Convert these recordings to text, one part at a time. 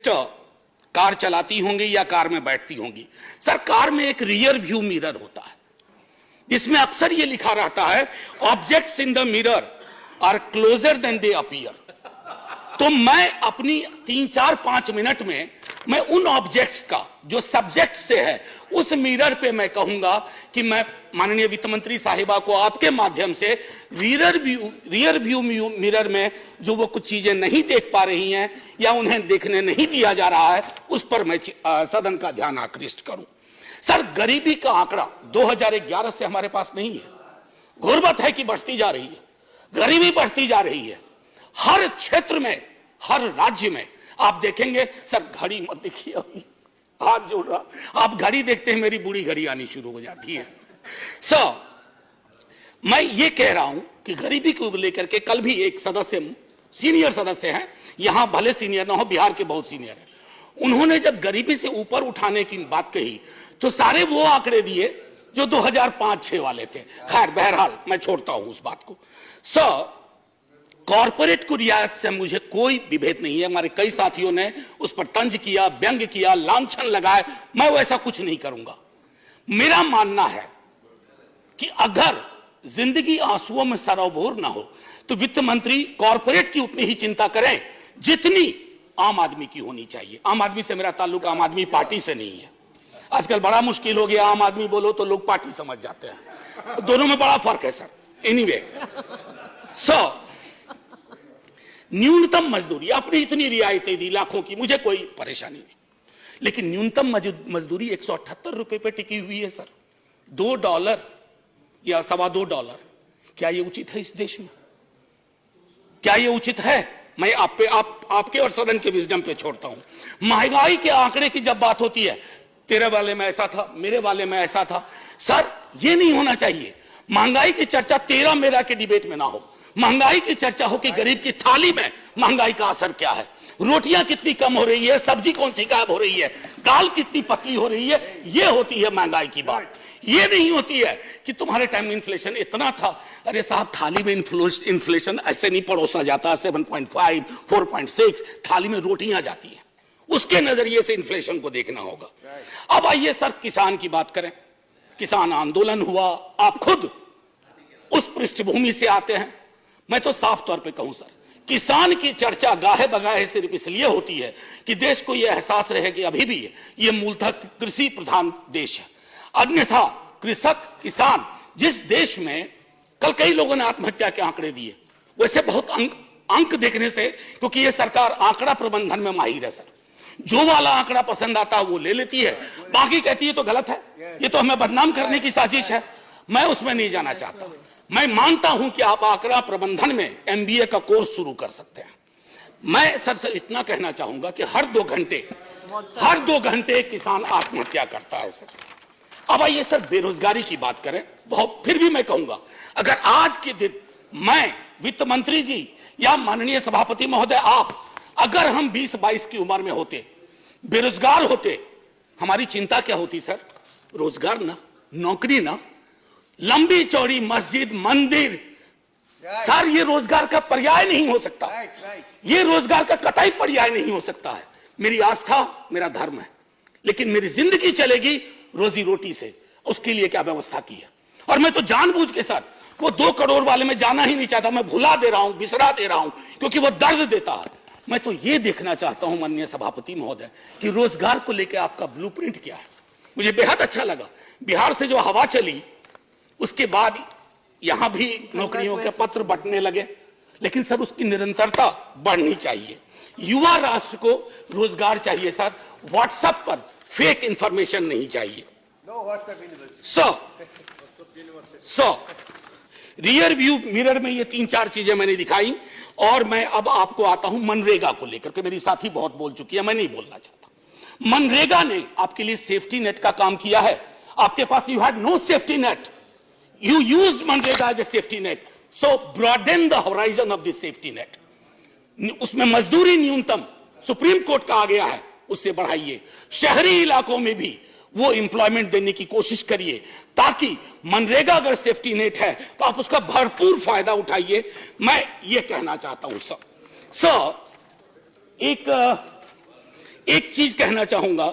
Car चलाती होंगी या कार में बैठती होंगी। सर, कार में एक रियर व्यू मिरर होता है, जिसमें अक्सर यह लिखा रहता है objects in the mirror are closer than they appear. तो मैं अपनी 3-4-5 मिनट में मैं उन ऑब्जेक्ट्स का जो सब्जेक्ट से है उस मिरर पे मैं कहूंगा कि मैं माननीय वित्त मंत्री साहिबा को आपके माध्यम से रियर व्यू मिरर में जो वो कुछ चीजें नहीं देख पा रही हैं या उन्हें देखने नहीं दिया जा रहा है उस पर मैं सदन का ध्यान आकृष्ट करूं। सर, गरीबी का आंकड़ा 2011 से हमारे पास नहीं है। गुर्बत है कि बढ़ती जा रही है, गरीबी बढ़ती जा रही है हर क्षेत्र में, हर राज्य में। आप देखेंगे सर, घड़ी मत देखिए, अभी हाथ जोड़ रहा, आप घड़ी देखते हैं मेरी बूढ़ी घड़ी आनी शुरू हो जाती है। सर, मैं ये कह रहा हूं कि गरीबी को लेकर के कल भी एक सदस्य, सीनियर सदस्य हैं, यहां भले सीनियर ना हो, बिहार के बहुत सीनियर हैं, उन्होंने जब गरीबी से ऊपर उठाने की बात कही तो सारे वो आंकड़े दिए जो 2005-6 वाले थे। खैर, बहरहाल मैं छोड़ता हूं उस बात को। सर, कॉर्पोरेट को रियायत से मुझे कोई विभेद नहीं है। हमारे कई साथियों ने उस पर तंज किया, व्यंग किया, लांछन लगाए, मैं वैसा कुछ नहीं करूंगा। मेरा मानना है कि अगर जिंदगी आंसुओं में सरोबोर ना हो तो वित्त मंत्री कॉर्पोरेट की उतनी ही चिंता करें जितनी आम आदमी की होनी चाहिए। आम आदमी से मेरा ताल्लुक आम आदमी पार्टी से नहीं है। आजकल बड़ा मुश्किल हो गया, आम आदमी बोलो तो लोग पार्टी समझ जाते हैं, दोनों में बड़ा फर्क है सर। एनीवे, सो न्यूनतम मजदूरी, आपने इतनी रियायतें दी लाखों की, मुझे कोई परेशानी नहीं, लेकिन न्यूनतम मजदूरी 178 रुपए पे टिकी हुई है सर। $2 या $2.25, क्या ये उचित है इस देश में? क्या ये उचित है? मैं आपके और सदन के विजडम पे छोड़ता हूं। महंगाई के आंकड़े की जब बात होती है, तेरे वाले में ऐसा था, मेरे वाले में ऐसा था, सर ये नहीं होना चाहिए। महंगाई की चर्चा तेरा मेरा के डिबेट में ना हो, महंगाई की चर्चा हो कि गरीब की थाली में महंगाई का असर क्या है, रोटियां कितनी कम हो रही है, सब्जी कौन सी गायब हो रही है, दाल कितनी पतली हो रही है, ये होती है महंगाई की बात। ये नहीं होती है कि तुम्हारे टाइम में इन्फ्लेशन इतना था। अरे साहब, थाली में इन्फ्लेशन ऐसे नहीं परोसा जाता, 7.5, 4.6 थाली में रोटियां जाती हैं, उसके नजरिए से इन्फ्लेशन को देखना होगा। अब आइए सर, किसान की बात करें। किसान आंदोलन हुआ, आप खुद उस पृष्ठभूमि से आते हैं। मैं तो साफ तौर पे कहूं सर, किसान की चर्चा गाहे बगाहे सिर्फ इसलिए होती है कि देश को यह एहसास रहे कि अभी भी ये मूलतः कृषि प्रधान देश है। अन्यथा कृषक, किसान, जिस देश में कल कई लोगों ने आत्महत्या के आंकड़े दिए, वैसे बहुत अंक देखने से, क्योंकि ये सरकार आंकड़ा प्रबंधन में माहिर है सर, जो वाला आंकड़ा पसंद आता है वो ले लेती है, बाकी कहती है तो गलत है, ये तो हमें बदनाम करने की साजिश है। मैं उसमें नहीं जाना चाहता। मैं मानता हूं कि आप आंकड़ा प्रबंधन में MBA का कोर्स शुरू कर सकते हैं। मैं सर इतना कहना चाहूंगा कि हर 2 घंटे किसान आत्महत्या करता है सर। अब आइए सर, बेरोजगारी की बात करें। बहुत, फिर भी मैं कहूंगा, अगर आज के दिन मैं, वित्त मंत्री जी या माननीय सभापति महोदय आप, अगर हम 20-22 की उम्र में होते, बेरोजगार होते, हमारी चिंता क्या होती सर? रोजगार ना, नौकरी ना, लंबी चौड़ी मस्जिद, मंदिर, सर ये रोजगार का पर्याय नहीं हो सकता। ये रोजगार का कतई पर्याय नहीं हो सकता है। मेरी आस्था मेरा धर्म है, लेकिन मेरी जिंदगी चलेगी रोजी रोटी से। उसके लिए क्या व्यवस्था की है? और मैं तो जानबूझ के सर वो 2 करोड़ वाले में जाना ही नहीं चाहता। मैं भुला दे रहा हूं, बिसरा दे रहा हूं, क्योंकि वो दर्द देता है। मैं तो ये देखना चाहता हूं माननीय सभापति महोदय कि रोजगार को लेकर आपका ब्लूप्रिंट क्या है। मुझे बेहद अच्छा लगा, बिहार से जो हवा चली उसके बाद यहां भी नौकरियों के पत्र बंटने लगे, लेकिन सर उसकी निरंतरता बढ़नी चाहिए। युवा राष्ट्र को रोजगार चाहिए सर, व्हाट्सएप पर फेक इंफॉर्मेशन नहीं चाहिए। सो रियर व्यू मिरर में ये 3-4 चीजें मैंने दिखाई। और मैं अब आपको आता हूं मनरेगा को लेकर के। मेरी साथी बहुत बोल चुकी है, मैं नहीं बोलना चाहता। मनरेगा ने आपके लिए सेफ्टी नेट का काम किया है। आपके पास you had no safety net, you used MNREGA as a safety net, so broaden the horizon of this safety net. उसमें मजदूरी न्यूनतम सुप्रीम कोर्ट का आ गया है, उससे बढ़ाइए। शहरी इलाकों में भी वो एम्प्लॉयमेंट देने की कोशिश करिए, ताकि मनरेगा अगर सेफ्टी नेट है तो आप उसका भरपूर फायदा उठाइए। मैं ये कहना चाहता हूं सर, एक एक चीज कहना चाहूंगा,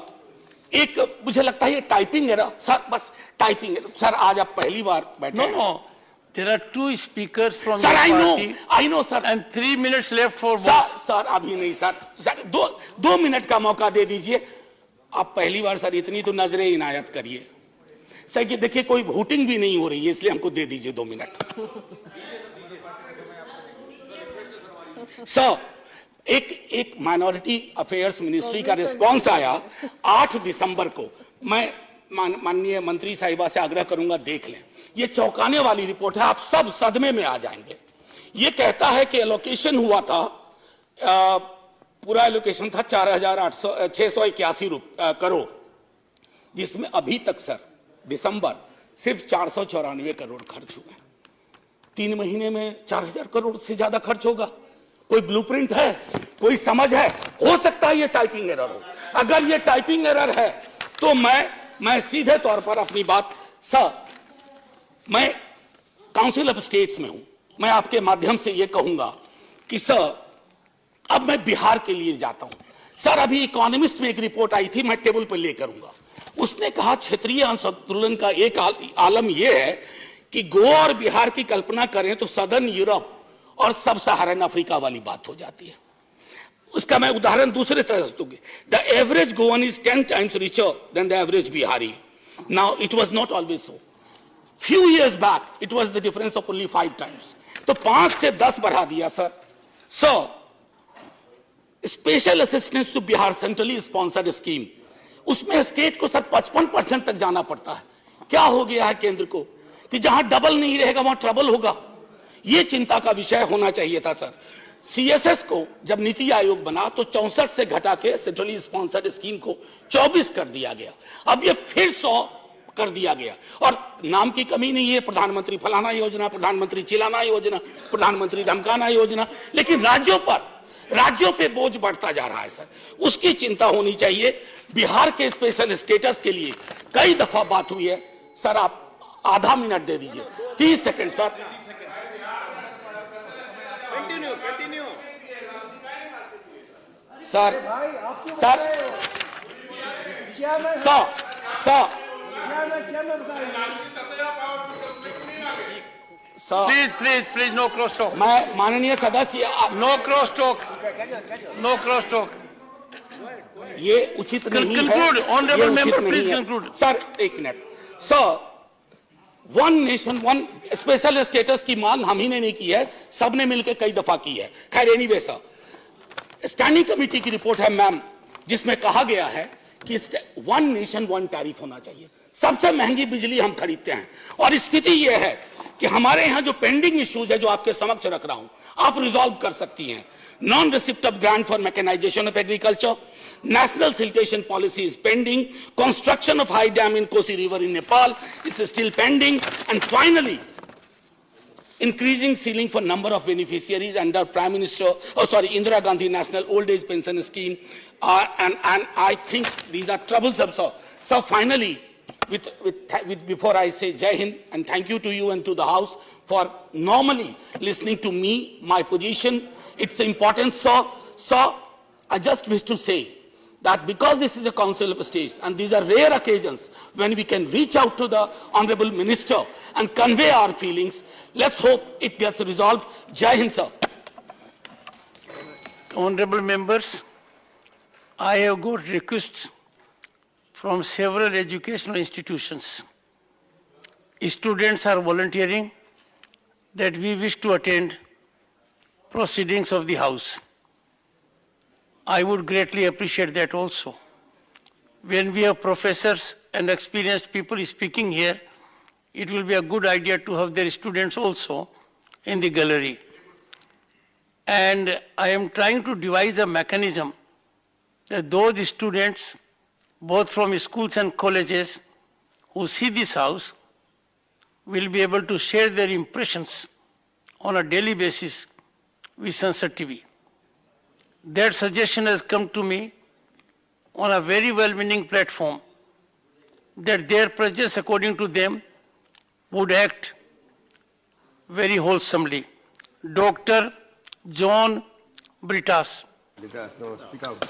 एक मुझे लगता है ये टाइपिंग एरर सर, बस टाइपिंग एरर सर। आज आप पहली बार बैठे हैं। No. There are two speakers from sir your I party no sir. and 3 minutes left for sir vote. Sir अभी नहीं सर, सर दो मिनट का मौका दे दीजिए। आप पहली बार सर इतनी तो नजरें इनायत करिए सर। ये देखिए कोई वोटिंग भी नहीं हो रही है, इसलिए हमको दे दीजिए 2 मिनट। सर एक माइनॉरिटी अफेयर्स मिनिस्ट्री का रिस्पांस आया 8 दिसंबर को। मैं माननीय मंत्री साहिबा से आग्रह करूंगा देख लें, ये चौंकाने वाली रिपोर्ट है, आप सब सदमे में आ जाएंगे। ये कहता है कि एलोकेशन हुआ था, पूरा एलोकेशन था 4,681 करोड़, जिसमें अभी तक सर दिसंबर सिर्फ 494 करोड़ खर्च हुए। 3 महीने में 4,000 करोड़ से ज्यादा खर्च होगा। कोई ब्लूप्रिंट है, कोई समझ है? हो सकता है ये टाइपिंग एरर हो। अगर ये टाइपिंग एरर है तो मैं सीधे तौर पर अपनी बात सर, मैं काउंसिल ऑफ स्टेट्स में हूं, मैं आपके माध्यम से यह कहूंगा कि सर अब मैं बिहार के लिए जाता हूं। सर अभी इकोनॉमिस्ट में एक रिपोर्ट आई थी, मैं टेबल पर ले करूंगा। उसने कहा क्षेत्रीय असंतुलन का एक आलम यह है कि गोवा और बिहार की कल्पना करें तो सदर्न यूरोप और सब सहारन अफ्रीका वाली बात हो जाती है। उसका मैं उदाहरण दूसरे तरह से दूंगी। The average Goan is 10 times richer than the average Bihari. Now it was not always so. Few years back it was the difference of only 5 times. तो 5 से 10 बढ़ा दिया sir. So special assistance to Bihar centrally sponsored scheme, उसमें state को sir 55% तक जाना पड़ता है। क्या हो गया है केंद्र को कि जहां डबल नहीं रहेगा वहां ट्रबल होगा। यह चिंता का विषय होना चाहिए था सर। सीएसएस को जब नीति आयोग बना तो 64 से घटा के सेंट्रली स्पॉन्सर्ड स्कीम को 24 कर दिया गया। अब ये फिर 100 कर दिया गया। और नाम की कमी नहीं है, प्रधानमंत्री फलाना योजना, प्रधानमंत्री चिलाना योजना, प्रधानमंत्री धमकाना योजना, लेकिन राज्यों पे बोझ बढ़ता जा रहा है सर। उसकी चिंता होनी चाहिए। बिहार के स्पेशल स्टेटस के लिए कई दफा बात हुई है सर। आप आधा मिनट दे दीजिए, 30 second sir. Sir sir sir Please, no cross talk. मैं माननीय सदस्य, No cross talk. No cross talk. ये उचित नहीं है। Conclude, honorable ये उचित member, नहीं please है। conclude. Sir 1 minute. Sir 1 nation 1 special status की मांग हम ही ने नहीं की है, सबने मिलकर कई दफा की है। खैर एनीवे सर, स्टैंडिंग कमेटी की रिपोर्ट है मैम, जिसमें कहा गया है कि 1 नेशन 1 टैरिफ होना चाहिए। सबसे महंगी बिजली हम खरीदते हैं, और स्थिति यह है कि हमारे यहां जो पेंडिंग इश्यूज है जो आपके समक्ष रख रहा हूं, आप रिजॉल्व कर सकती हैं। Non receipt of grant for mechanization of agriculture, national siltation policy is pending, construction of high dam in Kosi river in Nepal is still pending, and finally increasing ceiling for number of beneficiaries under Indira Gandhi National Old Age Pension Scheme, and I think these are troublesome. So finally, before I say Jai Hind and thank you to you and to the House for normally listening to me, my position, it's important. So I just wish to say that because this is a Council of States and these are rare occasions when we can reach out to the Honorable Minister and convey our feelings, let's hope it gets resolved. Jai Hind, sir. Honorable members, I have got requests from several educational institutions. Students are volunteering that we wish to attend proceedings of the House. I would greatly appreciate that also. When we have professors and experienced people speaking here, it will be a good idea to have their students also in the gallery. And I am trying to devise a mechanism that those students, both from schools and colleges, who see this house, will be able to share their impressions on a daily basis with Sansad TV. That suggestion has come to me on a very well-meaning platform that their presence, according to them, would act very wholesomely. Dr. John Britas. No, speak out.